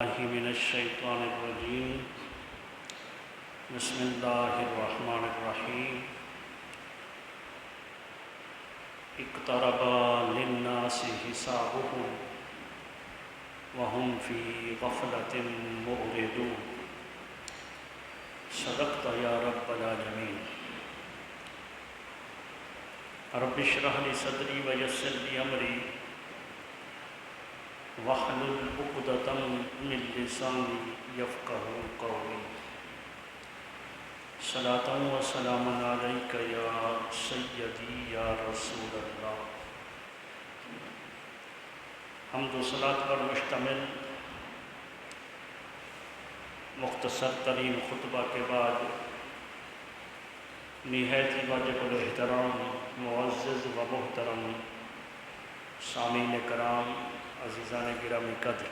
من الشیطان الرجیم بسم اللہ الرحمن الرحیم اقترب للناس حسابهم وهم فی غفلۃ معرضون صدقت یا رب العالمین رب اشرح لی صدری ویسر لی امری واحلل عقدۃ من لسانی یفقہوا قولی صلاۃ و سلام علیک یا سیدی یا رسول اللہ۔ حمد و صلاۃ پر مشتمل مختصر ترین خطبہ کے بعد نہایت ہی واجب الاحترام معزز و محترم سامعین کرام، عزیزان گرامی قدر،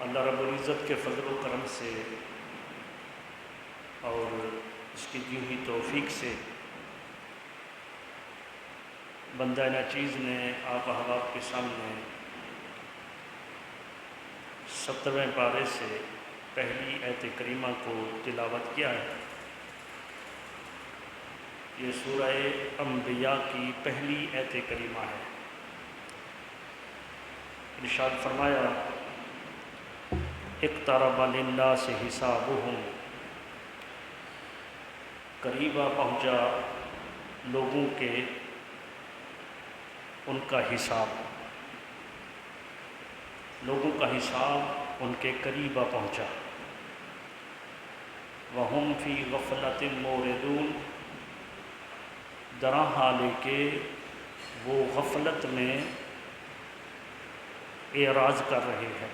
اللہ رب العزت کے فضل و کرم سے اور اس کی دی ہوئی توفیق سے بندہ ناچیز نے آپ احباب کے سامنے 70ویں پارے سے پہلی آیت کریمہ کو تلاوت کیا ہے۔ یہ سورہ انبیاء کی پہلی آیت کریمہ ہے۔ ارشاد فرمایا اقترب للناس حسابهم، قریب پہنچا لوگوں کے ان کا حساب، لوگوں کا حساب ان کے قریب پہنچا۔ وہم فی غفلۃ معرضون، درا حال کہ وہ غفلت میں اعراض کر رہے ہیں،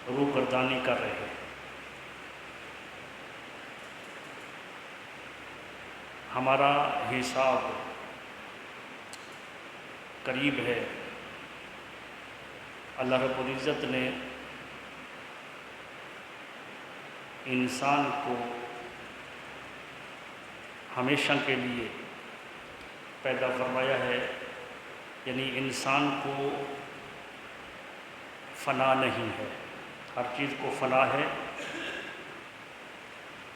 روگردانی کر رہے ہیں۔ ہمارا حساب قریب ہے۔ اللہ رب العزت نے انسان کو ہمیشہ کے لیے پیدا فرمایا ہے، یعنی انسان کو فنا نہیں ہے، ہر چیز کو فنا ہے۔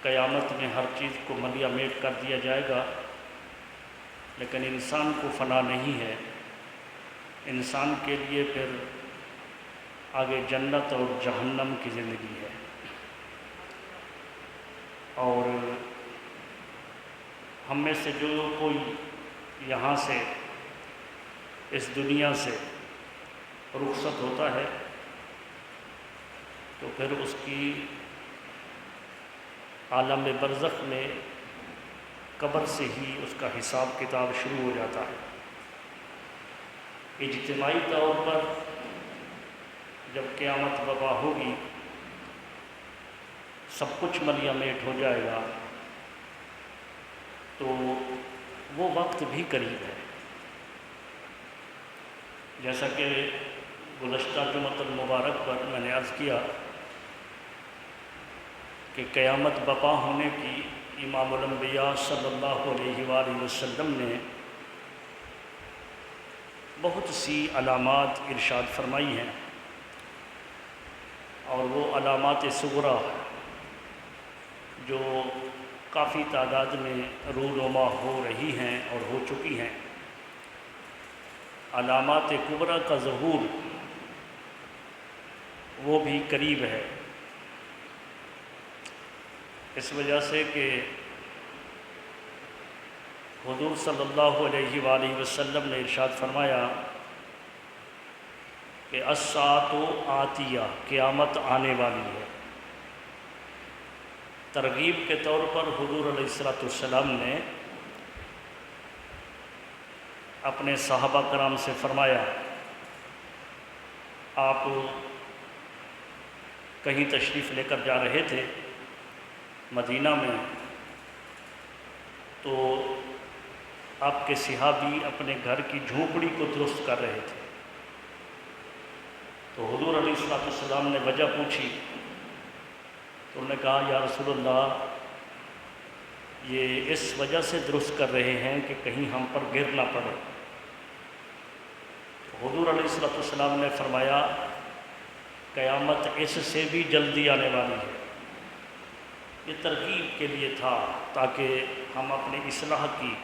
قیامت میں ہر چیز کو ملیا میٹ کر دیا جائے گا، لیکن انسان کو فنا نہیں ہے۔ انسان کے لیے پھر آگے جنت اور جہنم کی زندگی ہے۔ اور ہم میں سے جو کوئی یہاں سے اس دنیا سے رخصت ہوتا ہے تو پھر اس کی عالم برزخ میں قبر سے ہی اس کا حساب کتاب شروع ہو جاتا ہے۔ اجتماعی طور پر جب قیامت برپا ہوگی، سب کچھ ملیا میٹ ہو جائے گا، تو وہ وقت بھی قریب ہے۔ جیسا کہ گزشتہ جمعۃ المبارک پر میں نے عرض کیا کہ قیامت برپا ہونے کی امام الانبیاء صلی اللہ علیہ وآلہ وسلم نے بہت سی علامات ارشاد فرمائی ہیں، اور وہ علامات صغریٰ جو کافی تعداد میں رونما ہو رہی ہیں اور ہو چکی ہیں۔ علامات کبریٰ کا ظہور وہ بھی قریب ہے، اس وجہ سے کہ حضور صلی اللہ علیہ وآلہ وسلم نے ارشاد فرمایا کہ الساعۃ آتیہ، قیامت آنے والی ہے۔ ترغیب کے طور پر حضور علیہ السلام نے اپنے صحابہ کرام سے فرمایا، آپ کہیں تشریف لے کر جا رہے تھے مدینہ میں، تو آپ کے صحابی اپنے گھر کی جھونپڑی کو درست کر رہے تھے۔ تو حضور علیہ السلام نے وجہ پوچھی، تو انہوں نے کہا یا رسول اللہ، یہ اس وجہ سے درست کر رہے ہیں کہ کہیں ہم پر گر نہ پڑے۔ حضور علیہ السلام نے فرمایا قیامت اس سے بھی جلدی آنے والی ہے۔ یہ ترغیب کے لیے تھا تاکہ ہم اپنی اصلاح کی،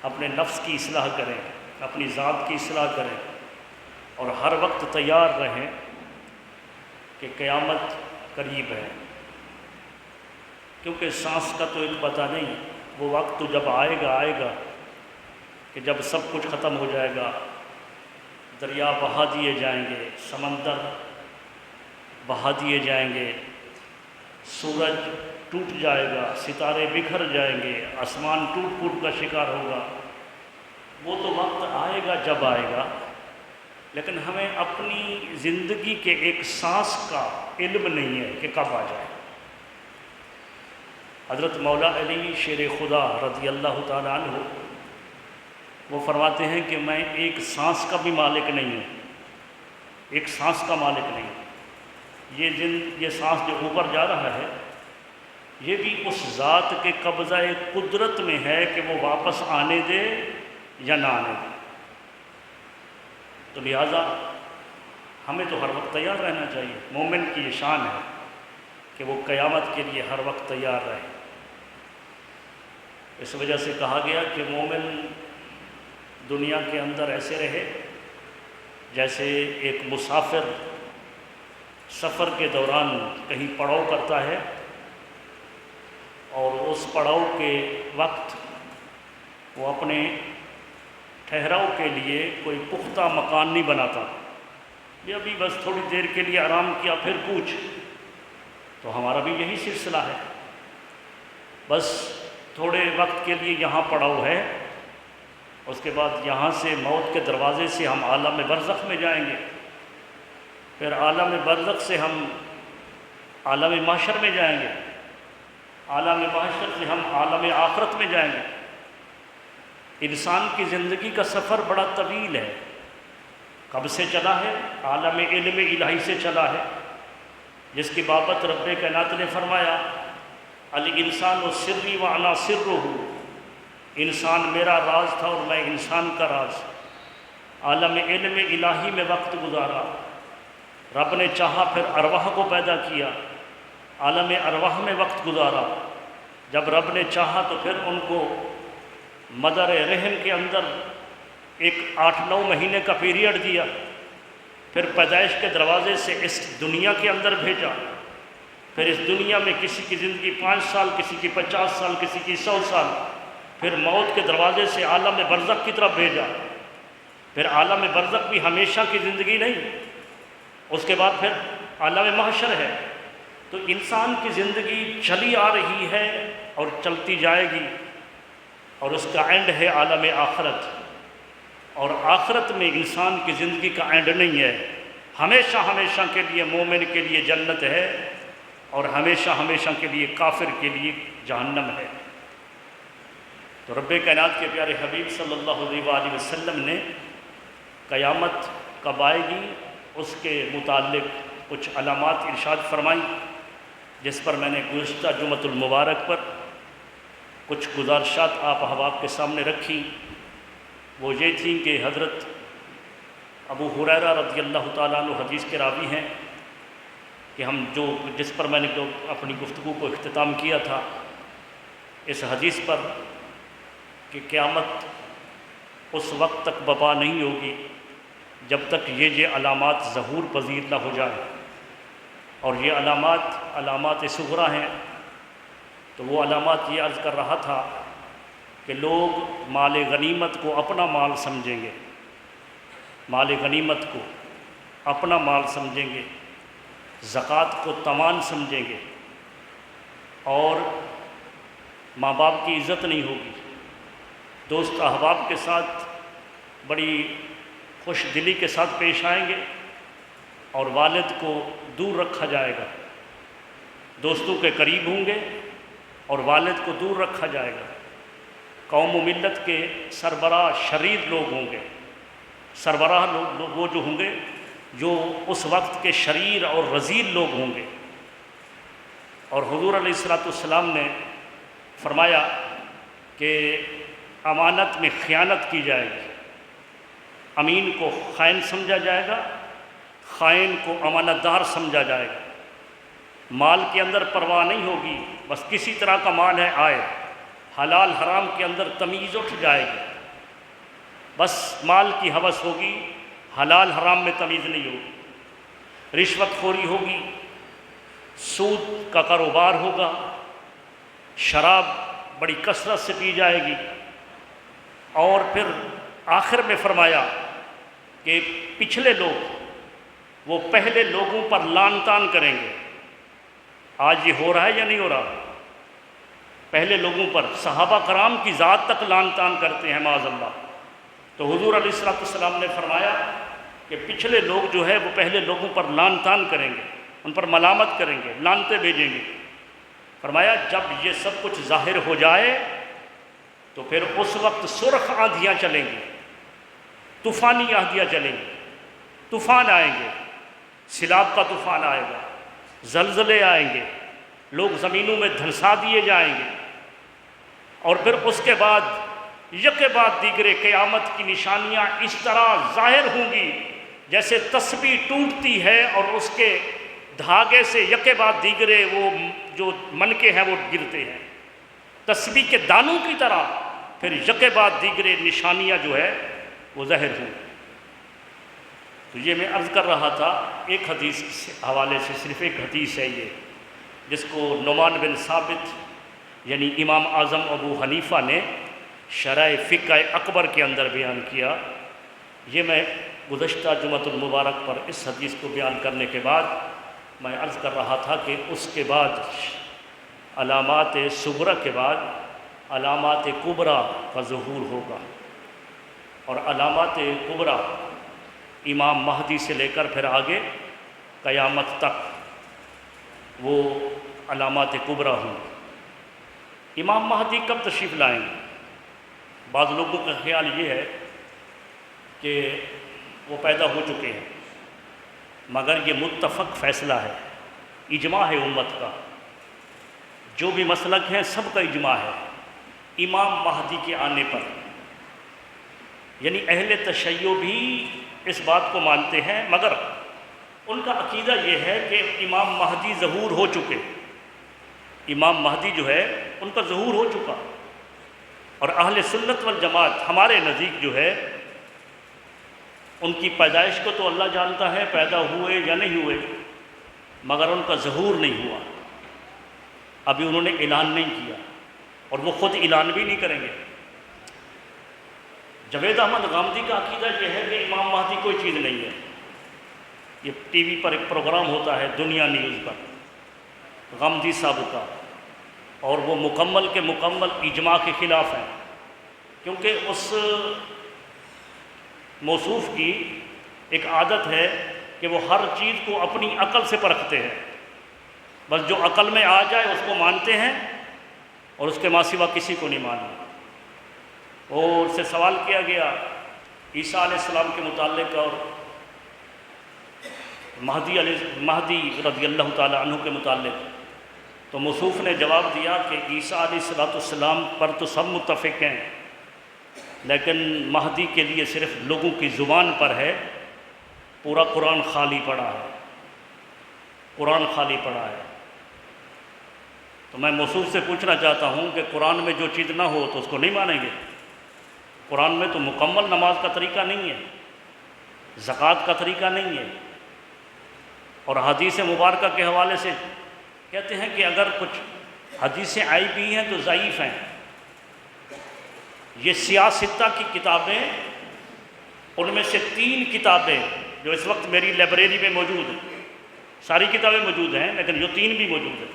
اپنے نفس کی اصلاح کریں، اپنی ذات کی اصلاح کریں اور ہر وقت تیار رہیں کہ قیامت قریب ہے۔ کیونکہ سانس کا تو ایک پتہ نہیں، وہ وقت تو جب آئے گا کہ جب سب کچھ ختم ہو جائے گا، دریا بہا دیے جائیں گے، سمندر بہا دیے جائیں گے، سورج ٹوٹ جائے گا، ستارے بکھر جائیں گے، آسمان ٹوٹ پھوٹ کا شکار ہوگا۔ وہ تو وقت آئے گا جب آئے گا، لیکن ہمیں اپنی زندگی کے ایک سانس کا علم نہیں ہے کہ کب آ جائے۔ حضرت مولا علی شیر خدا رضی اللہ تعالیٰ عنہ وہ فرماتے ہیں کہ میں ایک سانس کا بھی مالک نہیں ہوں، ایک سانس کا مالک نہیں ہوں۔ یہ سانس جو اوپر جا رہا ہے یہ بھی اس ذات کے قبضہ قدرت میں ہے کہ وہ واپس آنے دے یا نہ آنے دے۔ تو لہٰذا ہمیں تو ہر وقت تیار رہنا چاہیے۔ مومن کی یہ شان ہے کہ وہ قیامت کے لیے ہر وقت تیار رہے۔ اس وجہ سے کہا گیا کہ مومن دنیا کے اندر ایسے رہے جیسے ایک مسافر سفر کے دوران کہیں پڑاؤ کرتا ہے اور اس پڑاؤ کے وقت وہ اپنے ٹھہراؤ کے لیے کوئی پختہ مکان نہیں بناتا، یہ ابھی بس تھوڑی دیر کے لیے آرام کیا پھر کوچ۔ تو ہمارا بھی یہی سلسلہ ہے، بس تھوڑے وقت کے لیے یہاں پڑاؤ ہے، اس کے بعد یہاں سے موت کے دروازے سے ہم عالم برزخ میں جائیں گے، پھر عالم برزخ سے ہم عالم محشر میں جائیں گے، عالم محشر سے ہم عالم آخرت میں جائیں گے۔ انسان کی زندگی کا سفر بڑا طویل ہے۔ کب سے چلا ہے؟ عالم علم الہی سے چلا ہے، جس کی بابت رب کائنات نے فرمایا الانسان سری وانا سرہ، انسان میرا راز تھا اور میں انسان کا راز۔ عالم علم الہی میں وقت گزارا، رب نے چاہا پھر ارواح کو پیدا کیا، عالم ارواح میں وقت گزارا، جب رب نے چاہا تو پھر ان کو مدر رحم کے اندر ایک 8-9 مہینے کا پیریڈ دیا، پھر پیدائش کے دروازے سے اس دنیا کے اندر بھیجا، پھر اس دنیا میں کسی کی زندگی 5 سال، کسی کی 50 سال، کسی کی 100 سال، پھر موت کے دروازے سے عالم برزخ کی طرف بھیجا۔ پھر عالم برزخ بھی ہمیشہ کی زندگی نہیں، اس کے بعد پھر عالم محشر ہے۔ تو انسان کی زندگی چلی آ رہی ہے اور چلتی جائے گی، اور اس کا اینڈ ہے عالم آخرت، اور آخرت میں انسان کی زندگی کا اینڈ نہیں ہے۔ ہمیشہ ہمیشہ کے لیے مومن کے لیے جنت ہے، اور ہمیشہ ہمیشہ کے لیے کافر کے لیے جہنم ہے۔ تو رب کائنات کے پیارے حبیب صلی اللہ علیہ وآلہ وسلم نے قیامت کب آئے گی اس کے متعلق کچھ علامات ارشاد فرمائی، جس پر میں نے گزشتہ جمعۃ المبارک پر کچھ گزارشات آپ احباب کے سامنے رکھی۔ وہ یہ تھیں کہ حضرت ابو ہریرہ رضی اللہ تعالیٰ عنہ حدیث کے راوی ہیں کہ جس پر میں نے اپنی گفتگو کو اختتام کیا تھا، اس حدیث پر کہ قیامت اس وقت تک برپا نہیں ہوگی جب تک یہ علامات ظہور پذیر نہ ہو جائیں، اور یہ علامات صغریٰ ہیں۔ تو وہ علامات یہ عرض کر رہا تھا کہ لوگ مال غنیمت کو اپنا مال سمجھیں گے، مال غنیمت کو اپنا مال سمجھیں گے، زکوٰۃ کو تمان سمجھیں گے، اور ماں باپ کی عزت نہیں ہوگی، دوست احباب کے ساتھ بڑی خوش دلی کے ساتھ پیش آئیں گے، اور والد کو دور رکھا جائے گا، دوستوں کے قریب ہوں گے اور والد کو دور رکھا جائے گا۔ قوم و ملت کے سربراہ شریر لوگ ہوں گے، سربراہ لوگ وہ جو ہوں گے جو اس وقت کے شریر اور رذیل لوگ ہوں گے۔ اور حضور علیہ الصلوۃ والسلام نے فرمایا کہ امانت میں خیانت کی جائے گی، امین کو خائن سمجھا جائے گا، خائن کو امانت دار سمجھا جائے گا، مال کے اندر پرواہ نہیں ہوگی، بس کسی طرح کا مال ہے آئے، حلال حرام کے اندر تمیز اٹھ جائے گی، بس مال کی ہوس ہوگی، حلال حرام میں تمیز نہیں ہوگی، رشوت خوری ہوگی، سود کا کاروبار ہوگا، شراب بڑی کثرت سے پی جائے گی، اور پھر آخر میں فرمایا کہ پچھلے لوگ وہ پہلے لوگوں پر لعن طعن کریں گے۔ آج یہ ہو رہا ہے یا نہیں ہو رہا؟ پہلے لوگوں پر صحابہ کرام کی ذات تک لعن طعن کرتے ہیں معاذ اللہ۔ تو حضور علیہ السلام نے فرمایا کہ پچھلے لوگ جو ہے وہ پہلے لوگوں پر لعن طعن کریں گے، ان پر ملامت کریں گے، لعنتیں بھیجیں گے۔ فرمایا جب یہ سب کچھ ظاہر ہو جائے تو پھر اس وقت سرخ آندھیاں چلیں گی، طوفانی آندھیاں چلیں گی، طوفان آئیں گے، سیلاب کا طوفان آئے گا، زلزلے آئیں گے، لوگ زمینوں میں دھنسا دیے جائیں گے، اور پھر اس کے بعد یکے بعد دیگرے قیامت کی نشانیاں اس طرح ظاہر ہوں گی جیسے تسبیح ٹوٹتی ہے اور اس کے دھاگے سے یکے بعد دیگرے وہ جو منکے ہیں وہ گرتے ہیں، تسبیح کے دانوں کی طرح پھر یکے بعد دیگرے نشانیاں جو ہے وہ ظاہر ہوں۔ تو یہ میں عرض کر رہا تھا، ایک حدیث کے حوالے سے، صرف ایک حدیث ہے یہ، جس کو نعمان بن ثابت یعنی امام اعظم ابو حنیفہ نے شرح فقہ اکبر کے اندر بیان کیا۔ یہ میں گزشتہ جمعۃ المبارک پر اس حدیث کو بیان کرنے کے بعد میں عرض کر رہا تھا کہ اس کے بعد علامات صغرا کے بعد علامات کبریٰ کا ظہور ہوگا، اور علامات کبریٰ امام مہدی سے لے کر پھر آگے قیامت تک وہ علامات کبریٰ ہوں۔ امام مہدی کب تشریف لائیں گے؟ بعض لوگوں کا خیال یہ ہے کہ وہ پیدا ہو چکے ہیں، مگر یہ متفق فیصلہ ہے، اجماع ہے امت کا، جو بھی مسلک ہیں سب کا اجماع ہے امام مہدی کے آنے پر، یعنی اہل تشیع بھی اس بات کو مانتے ہیں، مگر ان کا عقیدہ یہ ہے کہ امام مہدی ظہور ہو چکے، امام مہدی جو ہے ان کا ظہور ہو چکا، اور اہل سنت والجماعت ہمارے نزدیک جو ہے ان کی پیدائش کو تو اللہ جانتا ہے پیدا ہوئے یا نہیں ہوئے، مگر ان کا ظہور نہیں ہوا، ابھی انہوں نے اعلان نہیں کیا، اور وہ خود اعلان بھی نہیں کریں گے۔ جاوید احمد غامدی کا عقیدہ یہ ہے کہ امام مہدی کوئی چیز نہیں ہے، یہ ٹی وی پر ایک پروگرام ہوتا ہے دنیا نیوز پر غامدی صاحب کا، اور وہ مکمل کے مکمل اجماع کے خلاف ہیں، کیونکہ اس موصوف کی ایک عادت ہے کہ وہ ہر چیز کو اپنی عقل سے پرکھتے ہیں، بس جو عقل میں آ جائے اس کو مانتے ہیں، اور اس کے ماں سوا کسی کو نہیں ماننا۔ اور اس سے سوال کیا گیا عیسیٰ علیہ السلام کے متعلق اور مہدی رضی اللہ تعالی عنہ کے متعلق، تو موصوف نے جواب دیا کہ عیسیٰ علیہ السلام پر تو سب متفق ہیں، لیکن مہدی کے لیے صرف لوگوں کی زبان پر ہے، پورا قرآن خالی پڑا ہے، قرآن خالی پڑا ہے۔ تو میں موصوف سے پوچھنا چاہتا ہوں کہ قرآن میں جو چیز نہ ہو تو اس کو نہیں مانیں گے؟ قرآن میں تو مکمل نماز کا طریقہ نہیں ہے، زکوٰۃ کا طریقہ نہیں ہے، اور حدیث مبارکہ کے حوالے سے کہتے ہیں کہ اگر کچھ حدیثیں آئی بھی ہیں تو ضعیف ہیں۔ یہ سیاستہ کی کتابیں، ان میں سے 3 کتابیں جو اس وقت میری لائبریری میں موجود ہیں، ساری کتابیں موجود ہیں لیکن جو 3 بھی موجود ہیں،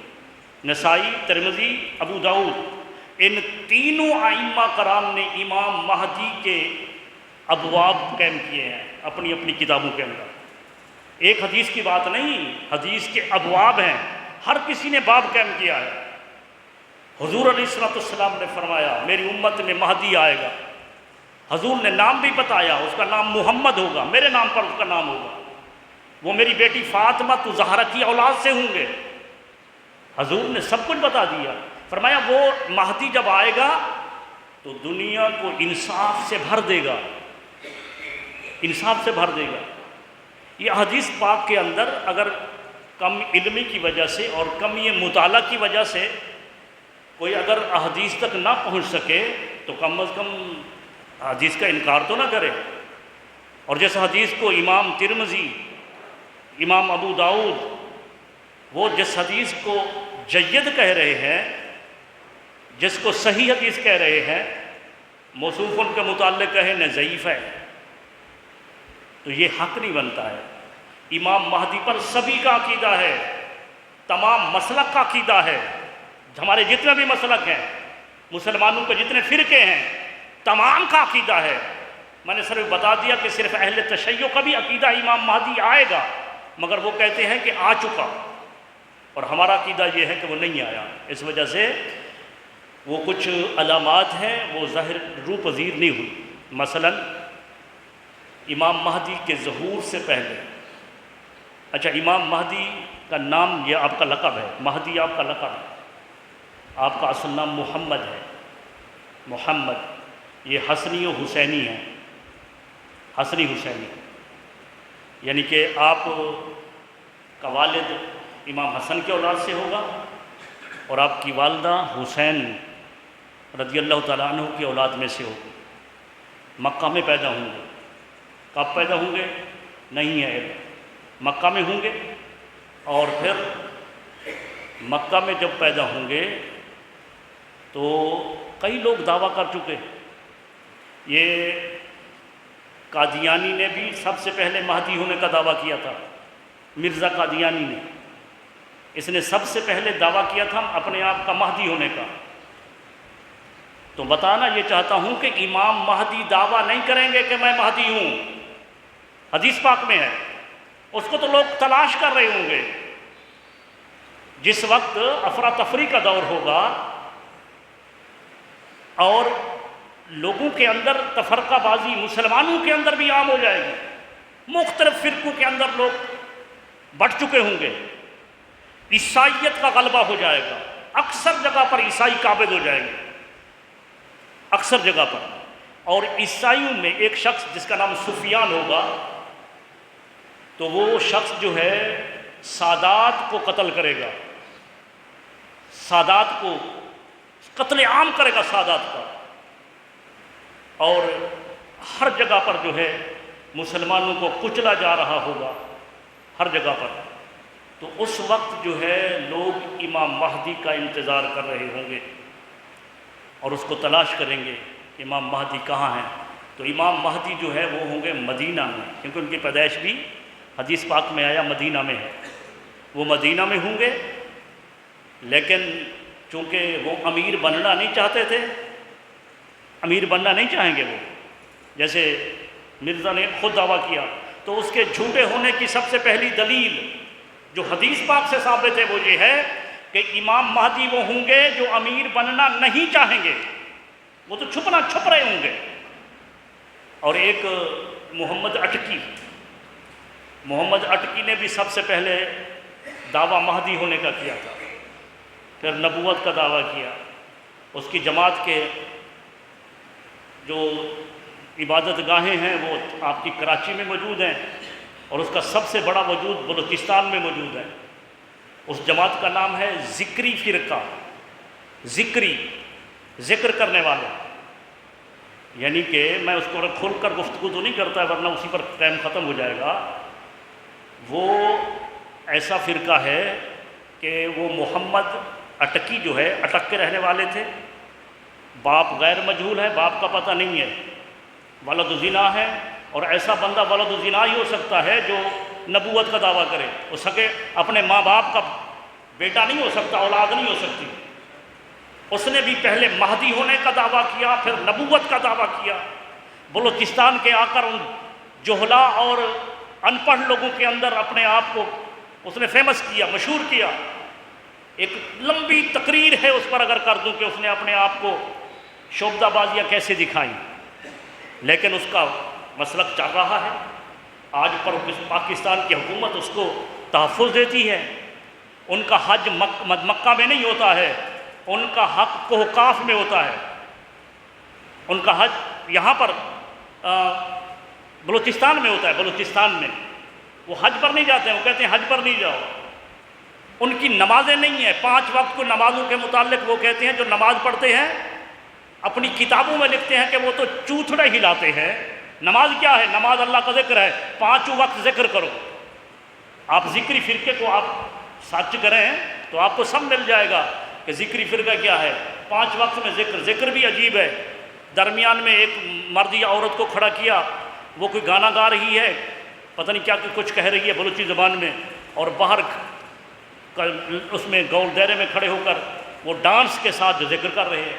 نسائی، ترمذی، ابو داؤد، ان تینوں ائمہ کرام نے امام مہدی کے ابواب قائم کیے ہیں اپنی اپنی کتابوں کے اندر۔ ایک حدیث کی بات نہیں، حدیث کے ابواب ہیں، ہر کسی نے باب قائم کیا ہے۔ حضور علیہ السلام نے فرمایا میری امت میں مہدی آئے گا، حضور نے نام بھی بتایا، اس کا نام محمد ہوگا، میرے نام پر اس کا نام ہوگا، وہ میری بیٹی فاطمہ زہرا کی اولاد سے ہوں گے، حضور نے سب کچھ بتا دیا۔ فرمایا وہ مہدی جب آئے گا تو دنیا کو انصاف سے بھر دے گا، انصاف سے بھر دے گا۔ یہ حدیث پاک کے اندر اگر کم علمی کی وجہ سے اور کم یہ مطالعہ کی وجہ سے کوئی اگر احادیث تک نہ پہنچ سکے تو کم از کم حدیث کا انکار تو نہ کرے. اور جس حدیث کو امام ترمذی، امام ابو داؤد، وہ جس حدیث کو جید کہہ رہے ہیں، جس کو صحیح حدیث کہہ رہے ہیں، موصوف ان کے متعلق کہے نہ ضعیف ہے، تو یہ حق نہیں بنتا ہے. امام مہدی پر سبھی کا عقیدہ ہے، تمام مسلک کا عقیدہ ہے. ہمارے جتنے بھی مسلک ہیں، مسلمانوں کے جتنے فرقے ہیں، تمام کا عقیدہ ہے. میں نے صرف بتا دیا کہ صرف اہل تشیع کا بھی عقیدہ امام مہدی آئے گا، مگر وہ کہتے ہیں کہ آ چکا، اور ہمارا عقیدہ یہ ہے کہ وہ نہیں آیا. اس وجہ سے وہ کچھ علامات ہیں وہ ظاہر رو پذیر نہیں ہوئی. مثلا امام مہدی کے ظہور سے پہلے، اچھا امام مہدی کا نام یہ آپ کا لقب ہے، مہدی آپ کا لقب ہے، آپ کا اصل نام محمد ہے. محمد یہ حسنی و حسینی ہے، حسنی حسینی، یعنی کہ آپ کا والد امام حسن کے اولاد سے ہوگا اور آپ کی والدہ حسین رضی اللہ تعالیٰ عنہ کی اولاد میں سے ہوگی. مکہ میں پیدا ہوں گے. کب پیدا ہوں گے نہیں ہے علم، مکہ میں ہوں گے. اور پھر مکہ میں جب پیدا ہوں گے تو کئی لوگ دعویٰ کر چکے. یہ قادیانی نے بھی سب سے پہلے مہدی ہونے کا دعویٰ کیا تھا، مرزا قادیانی نے. اس نے سب سے پہلے دعویٰ کیا تھا اپنے آپ کا مہدی ہونے کا. تو بتانا یہ چاہتا ہوں کہ امام مہدی دعویٰ نہیں کریں گے کہ میں مہدی ہوں. حدیث پاک میں ہے، اس کو تو لوگ تلاش کر رہے ہوں گے. جس وقت افراتفری کا دور ہوگا اور لوگوں کے اندر تفرقہ بازی مسلمانوں کے اندر بھی عام ہو جائے گی، مختلف فرقوں کے اندر لوگ بٹ چکے ہوں گے، عیسائیت کا غلبہ ہو جائے گا. اکثر جگہ پر عیسائی قابض ہو جائیں گے، اکثر جگہ پر. اور عیسائیوں میں ایک شخص جس کا نام سفیان ہوگا، تو وہ شخص جو ہے سادات کو قتل کرے گا، سادات کو قتل عام کرے گا، سادات کا. اور ہر جگہ پر جو ہے مسلمانوں کو کچلا جا رہا ہوگا، ہر جگہ پر. تو اس وقت جو ہے لوگ امام مہدی کا انتظار کر رہے ہوں گے اور اس کو تلاش کریں گے کہ امام مہدی کہاں ہیں. تو امام مہدی جو ہے وہ ہوں گے مدینہ میں، کیونکہ ان کی پیدائش بھی حدیث پاک میں آیا مدینہ میں ہے. وہ مدینہ میں ہوں گے، لیکن چونکہ وہ امیر بننا نہیں چاہتے تھے، امیر بننا نہیں چاہیں گے وہ، جیسے مرزا نے خود دعویٰ کیا. تو اس کے جھوٹے ہونے کی سب سے پہلی دلیل جو حدیث پاک سے ثابت ہے وہ یہ ہے کہ امام مہدی وہ ہوں گے جو امیر بننا نہیں چاہیں گے، وہ تو چھپ رہے ہوں گے. اور ایک محمد اٹکی نے بھی سب سے پہلے دعویٰ مہدی ہونے کا کیا تھا، پھر نبوت کا دعویٰ کیا. اس کی جماعت کے جو عبادت گاہیں ہیں وہ آپ کی کراچی میں موجود ہیں، اور اس کا سب سے بڑا وجود بلوچستان میں موجود ہے. اس جماعت کا نام ہے ذکری فرقہ. ذکری، ذکر کرنے والے، یعنی کہ میں اس کو کھول کر گفتگو تو نہیں کرتا ورنہ اسی پر ٹائم ختم ہو جائے گا. وہ ایسا فرقہ ہے کہ وہ محمد اٹکی جو ہے، اٹک کے رہنے والے تھے. باپ غیر مجہول ہے، باپ کا پتہ نہیں ہے، ولد زنا ہے. اور ایسا بندہ ولد زنا ہی ہو سکتا ہے جو نبوت کا دعویٰ کرے. وہ سکے اپنے ماں باپ کا بیٹا نہیں ہو سکتا، اولاد نہیں ہو سکتی. اس نے بھی پہلے مہدی ہونے کا دعویٰ کیا، پھر نبوت کا دعویٰ کیا. بلوچستان کے آ کر ان جہلا اور ان پڑھ لوگوں کے اندر اپنے آپ کو اس نے فیمس کیا، مشہور کیا. ایک لمبی تقریر ہے اس پر اگر کر دوں کہ اس نے اپنے آپ کو شعبدہ بازیاں کیسے دکھائیں، لیکن اس کا مسلک چل رہا ہے. آج پر پاکستان کی حکومت اس کو تحفظ دیتی ہے. ان کا حج مکہ میں نہیں ہوتا ہے، ان کا حق کوہکاف میں ہوتا ہے. ان کا حج یہاں پر بلوچستان میں ہوتا ہے، بلوچستان میں. وہ حج پر نہیں جاتے ہیں، وہ کہتے ہیں حج پر نہیں جاؤ. ان کی نمازیں نہیں ہیں 5 وقت کو نمازوں کے متعلق وہ کہتے ہیں جو نماز پڑھتے ہیں اپنی کتابوں میں لکھتے ہیں کہ وہ تو چوتھڑے ہلاتے ہیں. نماز کیا ہے؟ نماز اللہ کا ذکر ہے. 5 وقت ذکر کرو. آپ ذکری فرقے کو آپ سرچ کریں تو آپ کو سب مل جائے گا کہ ذکری فرقہ کیا ہے. 5 وقت میں ذکر بھی عجیب ہے. درمیان میں ایک مرد یا عورت کو کھڑا کیا، وہ کوئی گانا گا رہی ہے، پتہ نہیں کیا کچھ کہہ رہی ہے بلوچی زبان میں، اور باہر اس میں گول دائرے میں کھڑے ہو کر وہ ڈانس کے ساتھ جو ذکر کر رہے ہیں.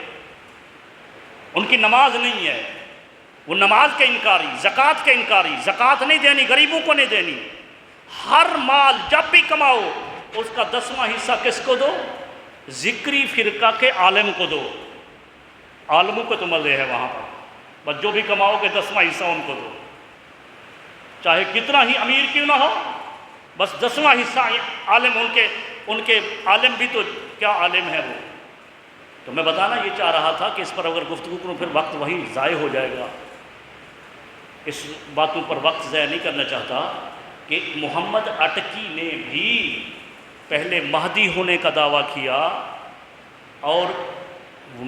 ان کی نماز نہیں ہے، وہ نماز کے انکاری، زکوٰۃ کے انکاری. زکوٰۃ نہیں دینی، غریبوں کو نہیں دینی. ہر مال جب بھی کماؤ اس کا 10واں حصہ کس کو دو؟ ذکری فرقہ کے عالم کو دو. عالموں کو تو مزے ہے وہاں پر، بس جو بھی کماؤ گے 10واں حصہ ان کو دو، چاہے کتنا ہی امیر کیوں نہ ہو، بس 10واں حصہ عالم. ان کے عالم بھی تو کیا عالم ہے وہ. تو میں بتانا یہ چاہ رہا تھا کہ اس پر اگر گفتگو کروں پھر وقت وہی ضائع ہو جائے گا. اس باتوں پر وقت ضائع نہیں کرنا چاہتا کہ محمد اٹکی نے بھی پہلے مہدی ہونے کا دعویٰ کیا، اور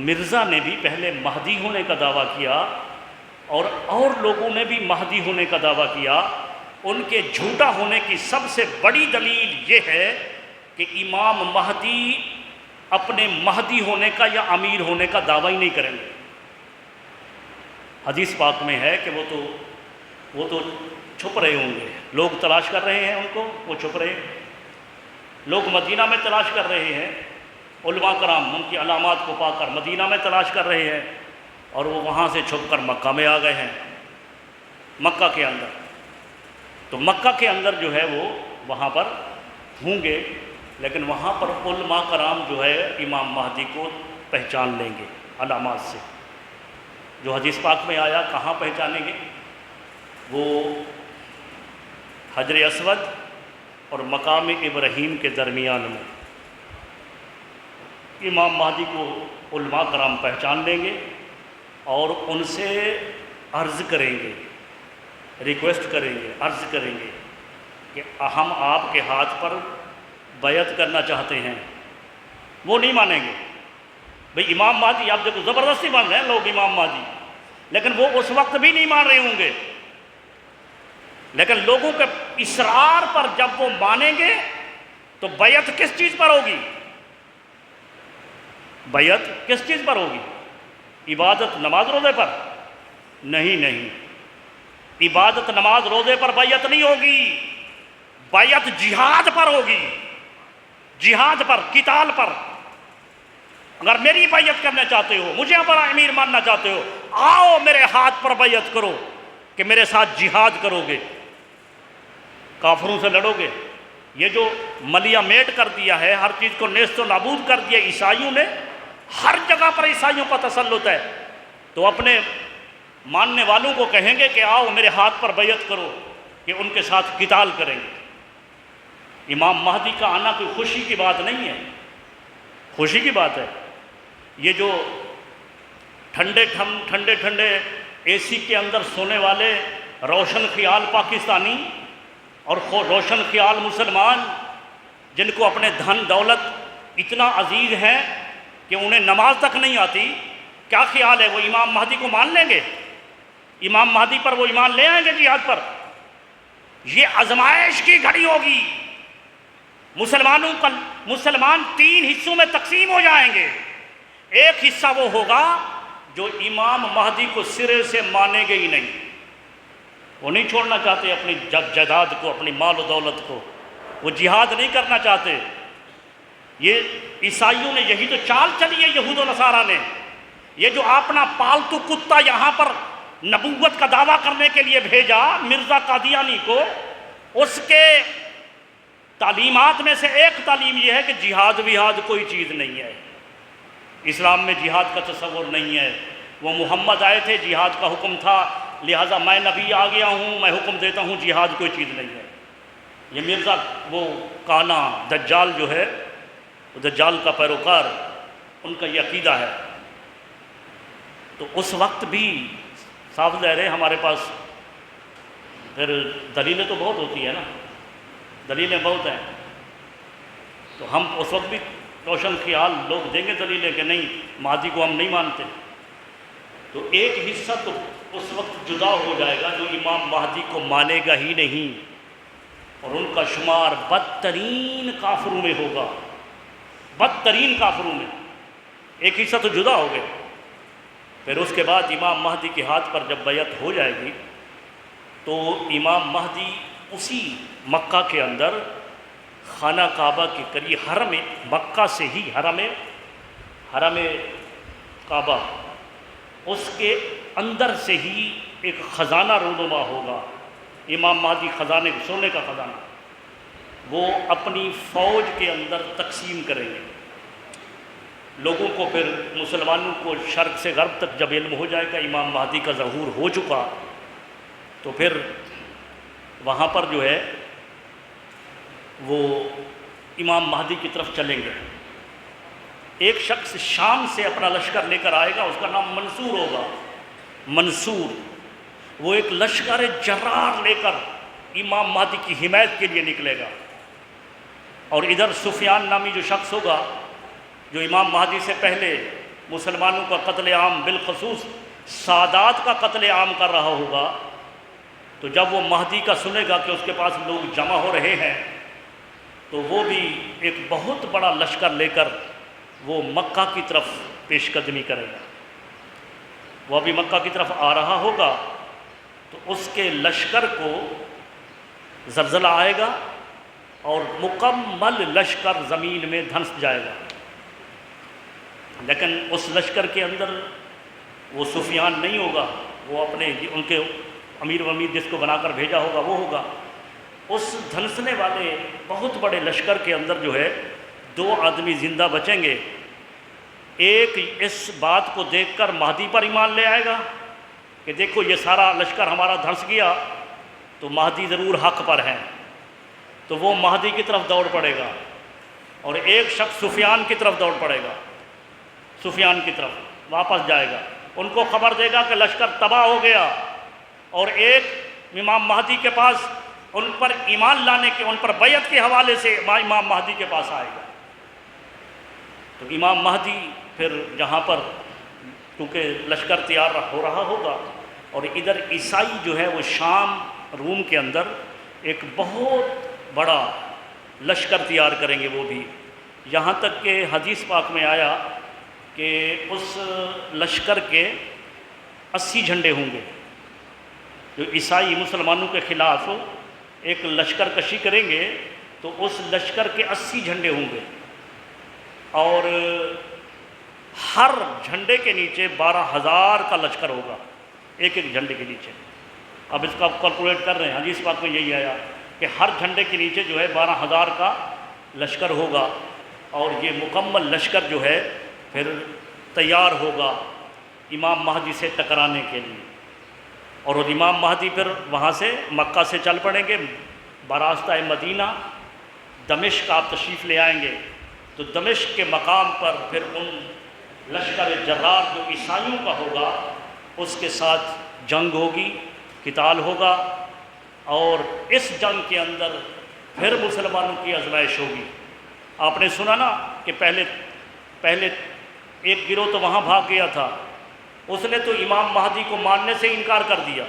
مرزا نے بھی پہلے مہدی ہونے کا دعویٰ کیا، اور لوگوں نے بھی مہدی ہونے کا دعویٰ کیا. ان کے جھوٹا ہونے کی سب سے بڑی دلیل یہ ہے کہ امام مہدی اپنے مہدی ہونے کا یا امیر ہونے کا دعویٰ ہی نہیں کریں گے. حدیث پاک میں ہے کہ وہ تو چھپ رہے ہوں گے. لوگ تلاش کر رہے ہیں ان کو، وہ چھپ رہے ہیں. لوگ مدینہ میں تلاش کر رہے ہیں، علماء کرام ان کی علامات کو پا کر مدینہ میں تلاش کر رہے ہیں، اور وہ وہاں سے چھپ کر مکہ میں آ گئے ہیں. مکہ کے اندر تو مکہ کے اندر جو ہے وہ وہاں پر ہوں گے، لیکن وہاں پر علماء کرام جو ہے امام مہدی کو پہچان لیں گے علامات سے. جو حدیث پاک میں آیا کہاں پہچانیں گے؟ وہ حجر اسود اور مقام ابراہیم کے درمیان میں امام مہدی کو علماء کرام پہچان لیں گے، اور ان سے عرض کریں گے، ریکویسٹ کریں گے، عرض کریں گے کہ ہم آپ کے ہاتھ پر بیعت کرنا چاہتے ہیں. وہ نہیں مانیں گے. بھئی امام مہدی آپ دیکھو زبردستی مان رہے ہیں لوگ امام مہدی، لیکن وہ اس وقت بھی نہیں مان رہے ہوں گے. لیکن لوگوں کے اصرار پر جب وہ مانیں گے تو بیعت کس چیز پر ہوگی؟ بیعت کس چیز پر ہوگی؟ عبادت نماز روزے پر؟ نہیں، عبادت نماز روزے پر بیعت نہیں ہوگی. بیعت جہاد پر ہوگی، جہاد پر، قتال پر. اگر میری بیعت کرنا چاہتے ہو، مجھے اپنا امیر ماننا چاہتے ہو، آؤ میرے ہاتھ پر بیعت کرو کہ میرے ساتھ جہاد کرو گے، کافروں سے لڑو گے. یہ جو ملیا میٹ کر دیا ہے، ہر چیز کو نیست و نابود کر دیا عیسائیوں نے، ہر جگہ پر عیسائیوں کا تسلط ہے. تو اپنے ماننے والوں کو کہیں گے کہ آؤ میرے ہاتھ پر بیعت کرو کہ ان کے ساتھ قتال کریں گے. امام مہدی کا آنا کوئی خوشی کی بات نہیں ہے، خوشی کی بات ہے. یہ جو ٹھنڈے اے سی کے اندر سونے والے روشن خیال پاکستانی اور روشن خیال مسلمان، جن کو اپنے دھن دولت اتنا عزیز ہے کہ انہیں نماز تک نہیں آتی، کیا خیال ہے وہ امام مہدی کو مان لیں گے؟ امام مہدی پر وہ ایمان لے آئیں گے جہاد پر؟ یہ آزمائش کی گھڑی ہوگی. مسلمان 3 حصوں میں تقسیم ہو جائیں گے. ایک حصہ وہ ہوگا جو امام مہدی کو سرے سے مانیں گے ہی نہیں. وہ نہیں چھوڑنا چاہتے اپنی جائیداد کو، اپنی مال و دولت کو. وہ جہاد نہیں کرنا چاہتے. یہ عیسائیوں نے یہی تو چال چلی ہے، یہود و نصارہ نے. یہ جو اپنا پالتو کتا یہاں پر نبوت کا دعویٰ کرنے کے لیے بھیجا مرزا قادیانی کو، اس کے تعلیمات میں سے ایک تعلیم یہ ہے کہ جہاد وہاد کوئی چیز نہیں ہے. اسلام میں جہاد کا تصور نہیں ہے. وہ محمد آئے تھے، جہاد کا حکم تھا، لہٰذا میں نبی آ گیا ہوں، میں حکم دیتا ہوں، جہاد کوئی چیز نہیں ہے. یہ مرزا وہ کانا دجال جو ہے، وہ دجال کا پیروکار، ان کا یہ عقیدہ ہے. تو اس وقت بھی صاف ظاہر ہے ہمارے پاس پھر دلیلیں تو بہت ہوتی ہے نا. دلیلیں بہت ہیں، تو ہم اس وقت بھی روشن خیال لوگ دیں گے دلیلیں کہ نہیں مہدی کو ہم نہیں مانتے، تو ایک حصہ تو اس وقت جدا ہو جائے گا جو امام مہدی کو مانے گا ہی نہیں، اور ان کا شمار بدترین کافروں میں ہوگا، بدترین کافروں میں ایک حصہ تو جدا ہو گیا۔ پھر اس کے بعد امام مہدی کے ہاتھ پر جب بیعت ہو جائے گی تو امام مہدی اسی مکہ کے اندر خانہ کعبہ کے قریب حرم مکہ سے ہی حرم کعبہ اس کے اندر سے ہی ایک خزانہ رونما ہوگا، امام مہدی خزانے سونے کا خزانہ وہ اپنی فوج کے اندر تقسیم کریں گے لوگوں کو۔ پھر مسلمانوں کو شرق سے غرب تک جب علم ہو جائے گا امام مہدی کا ظہور ہو چکا، تو پھر وہاں پر جو ہے وہ امام مہدی کی طرف چلیں گے۔ ایک شخص شام سے اپنا لشکر لے کر آئے گا، اس کا نام منصور ہوگا۔ منصور وہ ایک لشکر جرار لے کر امام مہدی کی حمایت کے لیے نکلے گا، اور ادھر سفیان نامی جو شخص ہوگا جو امام مہدی سے پہلے مسلمانوں کا قتل عام بالخصوص سادات کا قتل عام کر رہا ہوگا، تو جب وہ مہدی کا سنے گا کہ اس کے پاس لوگ جمع ہو رہے ہیں تو وہ بھی ایک بہت بڑا لشکر لے کر وہ مکہ کی طرف پیش قدمی کرے گا۔ وہ ابھی مکہ کی طرف آ رہا ہوگا تو اس کے لشکر کو زلزلہ آئے گا اور مکمل لشکر زمین میں دھنس جائے گا، لیکن اس لشکر کے اندر وہ سفیان نہیں ہوگا، وہ اپنے ان کے امیر و امیر جس کو بنا کر بھیجا ہوگا وہ ہوگا۔ اس دھنسنے والے بہت بڑے لشکر کے اندر جو ہے 2 آدمی زندہ بچیں گے۔ ایک اس بات کو دیکھ کر مہدی پر ایمان لے آئے گا کہ دیکھو یہ سارا لشکر ہمارا دھنس گیا تو مہدی ضرور حق پر ہیں، تو وہ مہدی کی طرف دوڑ پڑے گا، اور ایک شخص سفیان کی طرف دوڑ پڑے گا، سفیان کی طرف واپس جائے گا، ان کو خبر دے گا کہ لشکر تباہ ہو گیا، اور ایک امام مہدی کے پاس ان پر ایمان لانے کے ان پر بیعت کے حوالے سے امام مہدی کے پاس آئے گا۔ تو امام مہدی پھر جہاں پر کیونکہ لشکر تیار ہو رہا ہوگا، اور ادھر عیسائی جو ہے وہ شام روم کے اندر ایک بہت بڑا لشکر تیار کریں گے، وہ بھی یہاں تک کہ حدیث پاک میں آیا کہ اس لشکر کے 80 جھنڈے ہوں گے۔ جو عیسائی مسلمانوں کے خلاف ایک لشکر کشی کریں گے تو اس لشکر کے 80 جھنڈے ہوں گے، اور ہر جھنڈے کے نیچے 12,000 کا لشکر ہوگا، ایک ایک جھنڈے کے نیچے۔ اب اس کا کیلکولیٹ کر رہے ہیں، حدیث پاک میں یہی آیا کہ ہر جھنڈے کے نیچے جو ہے 12,000 کا لشکر ہوگا، اور یہ مکمل لشکر جو ہے پھر تیار ہوگا امام مہدی سے ٹکرانے کے لیے، اور امام مہدی پھر وہاں سے مکہ سے چل پڑیں گے براستہ مدینہ دمشق آپ تشریف لے آئیں گے، تو دمشق کے مقام پر پھر ان لشکر جرار جو عیسائیوں کا ہوگا اس کے ساتھ جنگ ہوگی، قتال ہوگا، اور اس جنگ کے اندر پھر مسلمانوں کی آزمائش ہوگی۔ آپ نے سنا نا کہ پہلے ایک گروہ تو وہاں بھاگ گیا تھا، اس نے تو امام مہدی کو ماننے سے انکار کر دیا،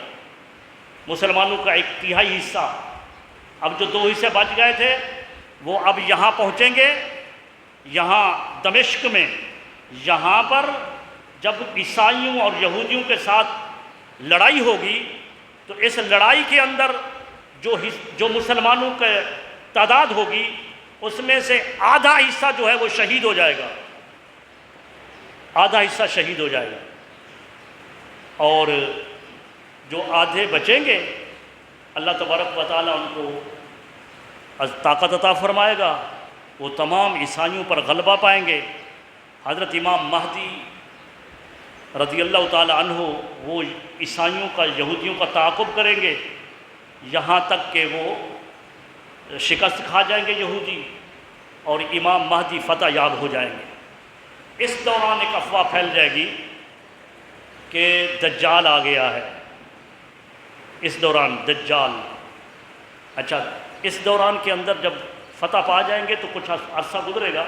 مسلمانوں کا 1/3 حصہ۔ اب جو 2 حصے بچ گئے تھے وہ اب یہاں پہنچیں گے، یہاں دمشق میں، یہاں پر جب عیسائیوں اور یہودیوں کے ساتھ لڑائی ہوگی تو اس لڑائی کے اندر جو مسلمانوں کا تعداد ہوگی اس میں سے آدھا حصہ جو ہے وہ شہید ہو جائے گا، آدھا حصہ شہید ہو جائے گا، اور جو آدھے بچیں گے اللہ تبارک و تعالیٰ ان کو طاقت عطا فرمائے گا، وہ تمام عیسائیوں پر غلبہ پائیں گے۔ حضرت امام مہدی رضی اللہ تعالیٰ عنہ وہ عیسائیوں کا یہودیوں کا تعاقب کریں گے یہاں تک کہ وہ شکست کھا جائیں گے یہودی، اور امام مہدی فتح یاب ہو جائیں گے۔ اس دوران ایک افواہ پھیل جائے گی کہ دجال آ گیا ہے، اس دوران دجال، اچھا اس دوران کے اندر جب فتح پا جائیں گے تو کچھ عرصہ گزرے گا،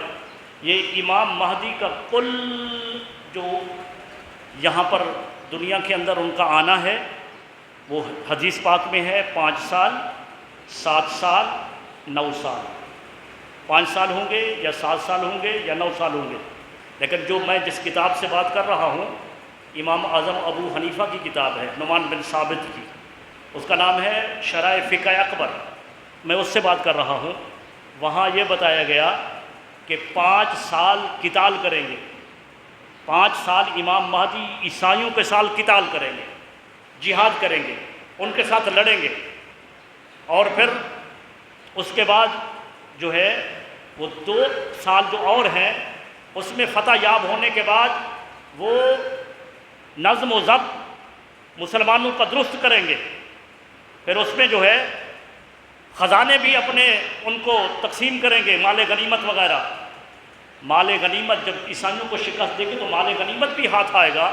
یہ امام مہدی کا کل جو یہاں پر دنیا کے اندر ان کا آنا ہے وہ حدیث پاک میں ہے 5 سال 7 سال 9 سال، 5 سال ہوں گے یا 7 سال ہوں گے یا 9 سال ہوں گے۔ لیکن جو میں جس کتاب سے بات کر رہا ہوں امام اعظم ابو حنیفہ کی کتاب ہے، نعمان بن ثابت کی، اس کا نام ہے شرح فقہ اکبر، میں اس سے بات کر رہا ہوں۔ وہاں یہ بتایا گیا کہ 5 سال قتال کریں گے، 5 سال امام مہدی عیسائیوں کے ساتھ قتال کریں گے، جہاد کریں گے، ان کے ساتھ لڑیں گے، اور پھر اس کے بعد جو ہے وہ 2 سال جو اور ہیں اس میں فتح یاب ہونے کے بعد وہ نظم و ضبط مسلمانوں کا درست کریں گے، پھر اس میں جو ہے خزانے بھی اپنے ان کو تقسیم کریں گے، مال غنیمت وغیرہ۔ مال غنیمت جب عیسائیوں کو شکست دے گی تو مال غنیمت بھی ہاتھ آئے گا،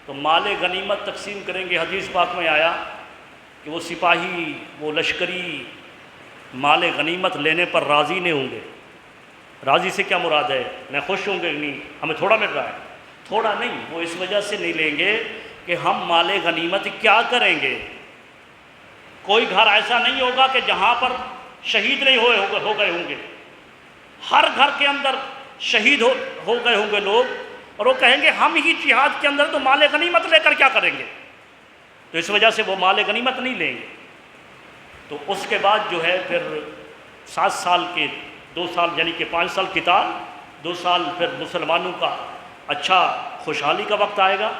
تو مال غنیمت تقسیم کریں گے۔ حدیث پاک میں آیا کہ وہ سپاہی، وہ لشکری مال غنیمت لینے پر راضی نہیں ہوں گے۔ راضی سے کیا مراد ہے؟ میں خوش ہوں گے نہیں، ہمیں تھوڑا مل رہا ہے، تھوڑا نہیں، وہ اس وجہ سے نہیں لیں گے کہ ہم مال غنیمت کیا کریں گے۔ کوئی گھر ایسا نہیں ہوگا کہ جہاں پر شہید نہیں ہو گئے ہوں گے، ہر گھر کے اندر شہید ہو گئے ہوں گے لوگ، اور وہ کہیں گے ہم ہی جہاد کے اندر تو مال غنیمت لے کر کیا کریں گے، تو اس وجہ سے وہ مال غنیمت نہیں لیں گے۔ تو اس کے بعد جو ہے پھر 7 سال کے 2 سال یعنی کہ 5 سال قتال، 2 سال پھر مسلمانوں کا اچھا خوشحالی کا وقت آئے گا،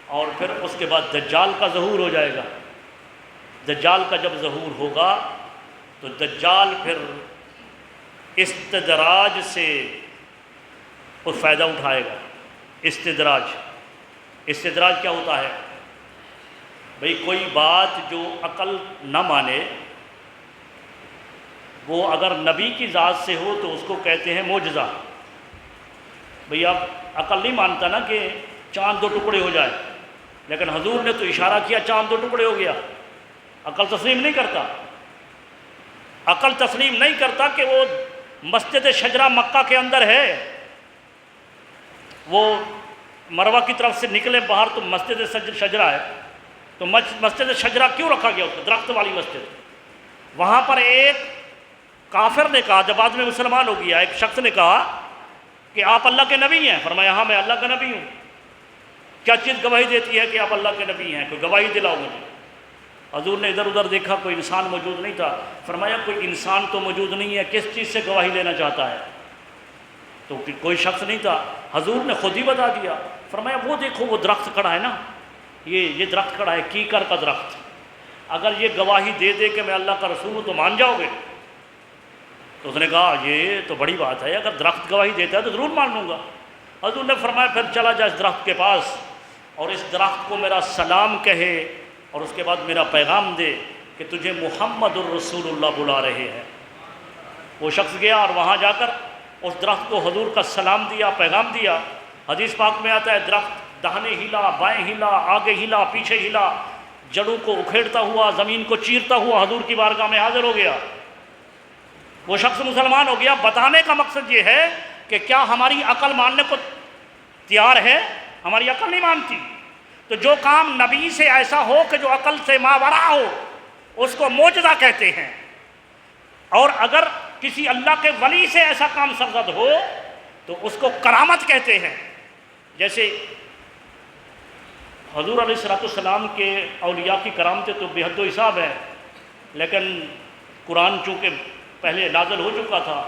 اور پھر اس کے بعد دجال کا ظہور ہو جائے گا۔ دجال کا جب ظہور ہوگا تو دجال پھر استدراج سے وہ فائدہ اٹھائے گا۔ استدراج کیا ہوتا ہے؟ بھئی کوئی بات جو عقل نہ مانے، وہ اگر نبی کی ذات سے ہو تو اس کو کہتے ہیں معجزہ۔ بھئی اب عقل نہیں مانتا نا کہ چاند 2 ٹکڑے ہو جائے، لیکن حضور نے تو اشارہ کیا چاند 2 ٹکڑے ہو گیا، عقل تسلیم نہیں کرتا۔ عقل تسلیم نہیں کرتا کہ وہ مسجد شجرہ مکہ کے اندر ہے، وہ مروہ کی طرف سے نکلے باہر تو مسجد شجرہ ہے، تو مسجد شجرہ کیوں رکھا گیا اس کو؟ درخت والی مسجد۔ وہاں پر ایک کافر نے کہا، جب بعد میں مسلمان ہو گیا، ایک شخص نے کہا کہ آپ اللہ کے نبی ہیں؟ فرمایا ہاں میں اللہ کا نبی ہوں۔ کیا چیز گواہی دیتی ہے کہ آپ اللہ کے نبی ہیں؟ کوئی گواہی دلاؤ مجھے۔ حضور نے ادھر ادھر دیکھا، کوئی انسان موجود نہیں تھا۔ فرمایا کوئی انسان تو موجود نہیں ہے، کس چیز سے گواہی لینا چاہتا ہے؟ تو کوئی شخص نہیں تھا، حضور نے خود ہی بتا دیا۔ فرمایا وہ دیکھو وہ درخت کھڑا ہے نا، یہ درخت کھڑا ہے، کیکر کا درخت، اگر یہ گواہی دے دے کہ میں اللہ کا رسول ہوں تو مان جاؤ گے؟ تو اس نے کہا یہ تو بڑی بات ہے، اگر درخت گواہی دیتا ہے تو ضرور مان لوں گا۔ حضور نے فرمایا پھر چلا جا اس درخت کے پاس اور اس درخت کو میرا سلام کہے، اور اس کے بعد میرا پیغام دے کہ تجھے محمد الرسول اللہ بلا رہے ہیں۔ وہ شخص گیا اور وہاں جا کر اس درخت کو حضور کا سلام دیا، پیغام دیا۔ حدیث پاک میں آتا ہے درخت داہنے ہلا، بائیں ہلا، آگے ہلا، پیچھے ہلا، جڑوں کو اکھیڑتا ہوا، زمین کو چیرتا ہوا حضور کی بارگاہ میں حاضر ہو گیا۔ وہ شخص مسلمان ہو گیا۔ بتانے کا مقصد یہ ہے کہ کیا ہماری عقل ماننے کو تیار ہے؟ ہماری عقل نہیں مانتی۔ تو جو کام نبی سے ایسا ہو کہ جو عقل سے ماورا ہو، اس کو معجزہ کہتے ہیں، اور اگر کسی اللہ کے ولی سے ایسا کام سرزد ہو تو اس کو کرامت کہتے ہیں۔ جیسے حضور علیہ السلام کے اولیاء کی کرامتیں تو بے حد و حساب ہیں، لیکن قرآن چونکہ پہلے نازل ہو چکا تھا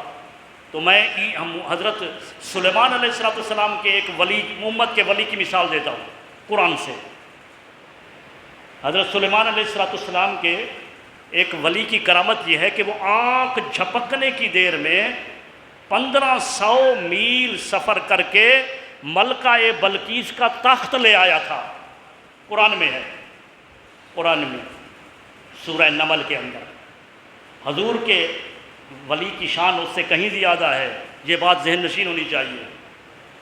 تو میں حضرت سلیمان علیہ السلام کے ایک ولی، محمد کے ولی کی مثال دیتا ہوں قرآن سے۔ حضرت سلیمان علیہ السلام کے ایک ولی کی کرامت یہ ہے کہ وہ آنکھ جھپکنے کی دیر میں 1500 میل سفر کر کے ملکہ بلقیس کا تخت لے آیا تھا۔ قرآن میں ہے، قرآن میں سورہ نمل کے اندر۔ حضور کے ولی کی شان اس سے کہیں زیادہ ہے، یہ بات ذہن نشین ہونی چاہیے۔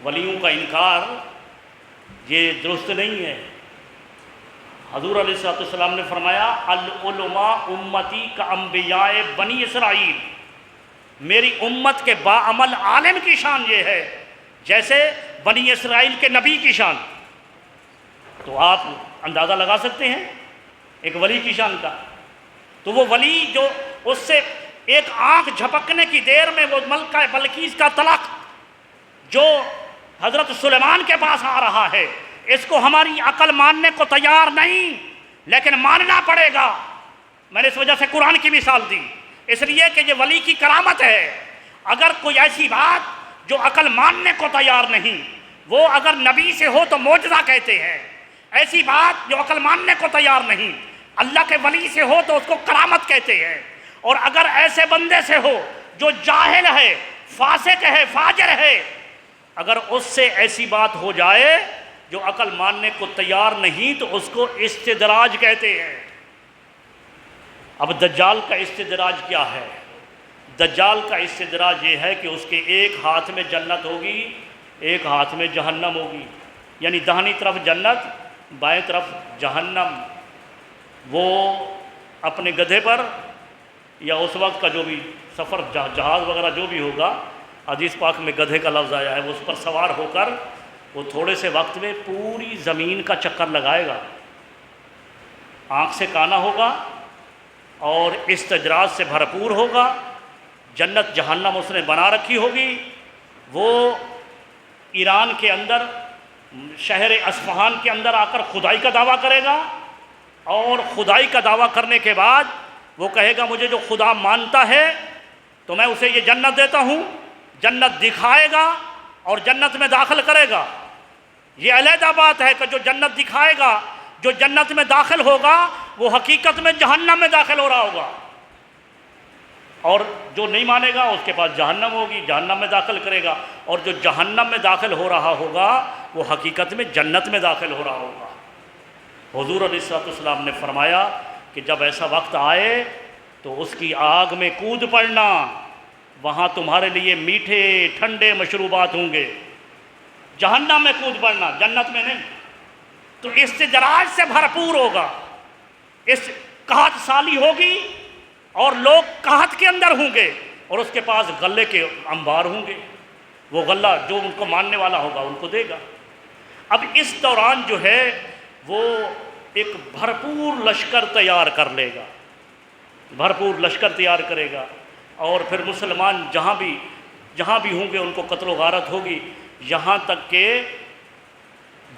ولیوں کا انکار یہ درست نہیں ہے۔ حضور علیہ الصلوۃ والسلام نے فرمایا العلماء امتی کا انبیاء بنی اسرائیل، میری امت کے باعمل عالم کی شان یہ ہے جیسے بنی اسرائیل کے نبی کی شان۔ تو آپ اندازہ لگا سکتے ہیں ایک ولی کی شان کا۔ تو وہ ولی جو اس سے ایک آنکھ جھپکنے کی دیر میں وہ ملکہ بلقیس کا طلاق جو حضرت سلیمان کے پاس آ رہا ہے، اس کو ہماری عقل ماننے کو تیار نہیں، لیکن ماننا پڑے گا۔ میں نے اس وجہ سے قرآن کی مثال دی، اس لیے کہ یہ ولی کی کرامت ہے۔ اگر کوئی ایسی بات جو عقل ماننے کو تیار نہیں، وہ اگر نبی سے ہو تو معجزہ کہتے ہیں، ایسی بات جو عقل ماننے کو تیار نہیں اللہ کے ولی سے ہو تو اس کو کرامت کہتے ہیں۔ اور اگر ایسے بندے سے ہو جو جاہل ہے، فاسق ہے، فاجر ہے، اگر اس سے ایسی بات ہو جائے جو عقل ماننے کو تیار نہیں تو اس کو استدراج کہتے ہیں۔ اب دجال کا استدراج کیا ہے؟ دجال کا استدراج یہ ہے کہ اس کے ایک ہاتھ میں جنت ہوگی، ایک ہاتھ میں جہنم ہوگی، یعنی داہنی طرف جنت، بائیں طرف جہنم۔ وہ اپنے گدھے پر یا اس وقت کا جو بھی سفر جہاز وغیرہ جو بھی ہوگا، حدیث پاک میں گدھے کا لفظ آیا ہے، وہ اس پر سوار ہو کر وہ تھوڑے سے وقت میں پوری زمین کا چکر لگائے گا، آنکھ سے کانا ہوگا اور استدراج سے بھرپور ہوگا۔ جنت جہنم اس نے بنا رکھی ہوگی۔ وہ ایران کے اندر شہر اصفہان کے اندر آ کر خدائی کا دعویٰ کرے گا، اور خدائی کا دعویٰ کرنے کے بعد وہ کہے گا مجھے جو خدا مانتا ہے تو میں اسے یہ جنت دیتا ہوں، جنت دکھائے گا اور جنت میں داخل کرے گا۔ یہ علیحدہ بات ہے کہ جو جنت دکھائے گا، جو جنت میں داخل ہوگا، وہ حقیقت میں جہنم میں داخل ہو رہا ہوگا، اور جو نہیں مانے گا اس کے پاس جہنم ہوگی، جہنم میں داخل کرے گا، اور جو جہنم میں داخل ہو رہا ہوگا وہ حقیقت میں جنت میں داخل ہو رہا ہوگا۔ حضور علیہ الصلوۃ والسلام نے فرمایا کہ جب ایسا وقت آئے تو اس کی آگ میں کود پڑنا، وہاں تمہارے لیے میٹھے ٹھنڈے مشروبات ہوں گے۔ جہنم میں کود پڑنا، جنت میں نہیں۔ تو استدراج سے بھرپور ہوگا، اس قحط سالی ہوگی اور لوگ قحط کے اندر ہوں گے، اور اس کے پاس غلے کے انبار ہوں گے، وہ غلہ جو ان کو ماننے والا ہوگا ان کو دے گا۔ اب اس دوران جو ہے وہ ایک بھرپور لشکر تیار کر لے گا، بھرپور لشکر تیار کرے گا، اور پھر مسلمان جہاں بھی ہوں گے ان کو قتل و غارت ہوگی، یہاں تک کہ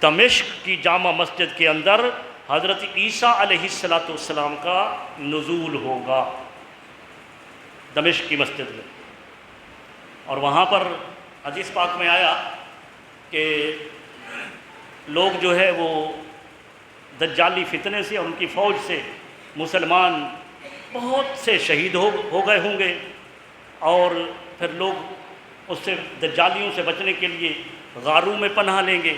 دمشق کی جامع مسجد کے اندر حضرت عیسیٰ علیہ السلام کا نزول ہوگا، دمشق کی مسجد میں۔ اور وہاں پر حدیث پاک میں آیا کہ لوگ جو ہے وہ دجالی فتنے سے، ان کی فوج سے مسلمان بہت سے شہید ہو گئے ہوں گے، اور پھر لوگ اس سے دجالیوں سے بچنے کے لیے غاروں میں پناہ لیں گے۔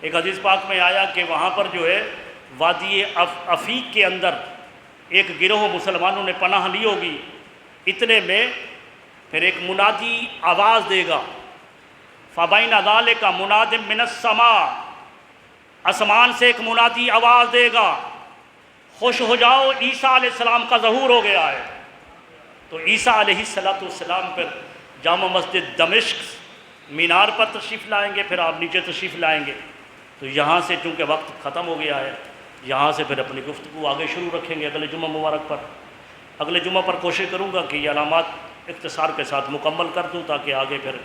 ایک حدیث پاک میں آیا کہ وہاں پر جو ہے وادی عفیق کے اندر ایک گروہ مسلمانوں نے پناہ لی ہوگی، اتنے میں پھر ایک منادی آواز دے گا، فَبَيْنَ ذَلِكَ مُنَادٍ مِّنَ السَّمَاءِ، آسمان سے ایک منادی آواز دے گا، خوش ہو جاؤ عیسیٰ علیہ السلام کا ظہور ہو گیا ہے۔ تو عیسیٰ علیہ السلام پھر جامع مسجد دمشق مینار پر تشریف لائیں گے، پھر آپ نیچے تشریف لائیں گے۔ تو یہاں سے چونکہ وقت ختم ہو گیا ہے، یہاں سے پھر اپنی گفتگو آگے شروع رکھیں گے اگلے جمعہ مبارک پر۔ اگلے جمعہ پر کوشش کروں گا کہ یہ علامات اختصار کے ساتھ مکمل کر دوں، تاکہ آگے پھر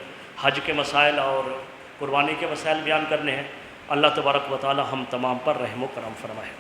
حج کے مسائل اور قربانی کے مسائل بیان کرنے ہیں۔ اللہ تبارک و تعالی ہم تمام پر رحم و کرم فرمائے۔